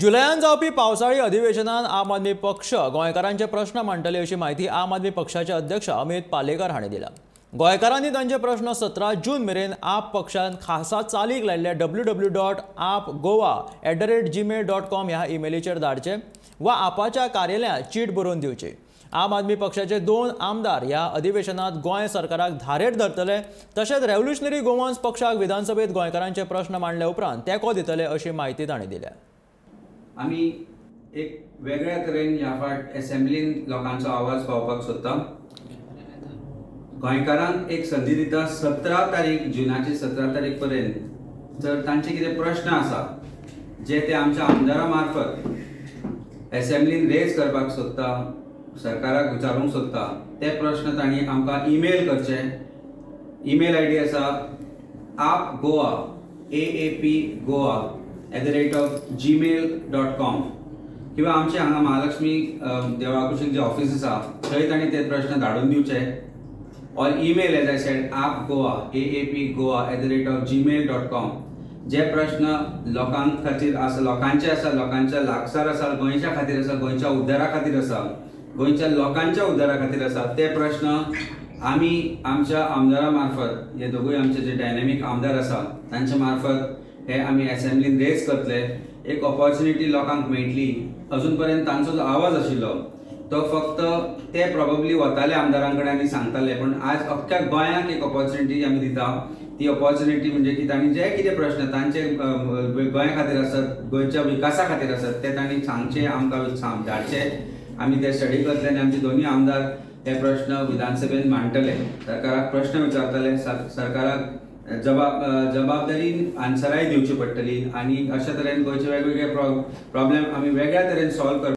जुलयान जावपी पावसाळी अधिवेशनात आम आदमी पक्ष गोंयकारांचे प्रश्न मांडटले अशी माहिती आम आदमी पक्षाचे अध्यक्ष अमित पालेकर हांणी दिला। गोंयकारांनी तांचे प्रश्न 17 जून मेरेन आप पक्षान खासा चालीक लायिल्ल्या www.apgoa@gmail.com ह्या ईमेलीचेर धाडचे वा आपाच्या कार्यालयांत चीट बरोवन दिवची। आम आदमी पक्षाचे 2 आमदार ह्या अधिवेशनात गोंय सरकाराक धारेर धरतले, तशेंच रेव्होल्युशनरी गोवन्स पक्षाक विधानसभेत गोंयकारांचे प्रश्न मांडले उपरांत तेंको दितले अशी माहिती तांणी दिल्या। आमी एक वेगळ्या तरेन ह्या फाट असेंब्लीन लोकांचो आवाज पावपाक सोदता। गोंयकारांक एक संदी दिता 17 तारीख जुनाची 17 तारीख पर्यंत जर तांचे कितें प्रश्न आसा जे ते आमच्या आमदारा मार्फत असेंब्लीन रेज करपाक सोदता, सरकाराक विचारूंक सोदता, ते प्रश्न तांणी आमकां ईमेल करचे। ईमेल आयडी आसा apgoa@gmail.com किंवा आमचे हांगा महालक्ष्मी देवळा कुशीक जे ऑफिस आसा थंय तांणी ते प्रश्न धाडून दिवचे। और email age I said apgoa@gmail.com जे प्रश्न लोकां खातीर आसा, लोकांचे आसा, लोकांच्या लागसार आसा, गोंयच्या खातीर आसा, गोंयच्या उद्धारा खातीर आसा, गोंयच्या लोकांच्या उद्धारा खातीर आसा, ते प्रश्न आमी आमच्या आमदारा मार्फत, हे दोगूय आमचे जे डायनॅमिक आमदार आसा तांच्या मार्फत हे आमी असेंब्लीन रेज करतले। एक ऑपॉर्च्युनिटी लोकांक मेळटली। अजून पर्यंत तांचो जो आवाज आशिल्लो तो फक्त ते प्रॉबेबली वताले आमदारांकडे आनी सांगताले, पण आज अख्ख्या गोंयाक एक ऑपॉर्च्युनिटी आमी दिता। ती ऑपॉर्च्युनिटी म्हणजे की तांणी जे कितें प्रश्न तांचे गोंया खातीर आसत, गोंयच्या विकासा खातीर आसत, ते तांणी सांगचे, आमकां धाडचे। आमी ते स्टडी करतले आनी आमचे दोनूय आमदार हे प्रश्न विधानसभेत मांडटले, सरकाराक प्रश्न विचारतले, सरकाराक जबाबदारीन आन्सराय दिवची पडटली आनी अशा तरेन गोंयचे वेगवेगळे प्रॉब्लेम आमी वेगळ्या तरेन सॉल्व करपाक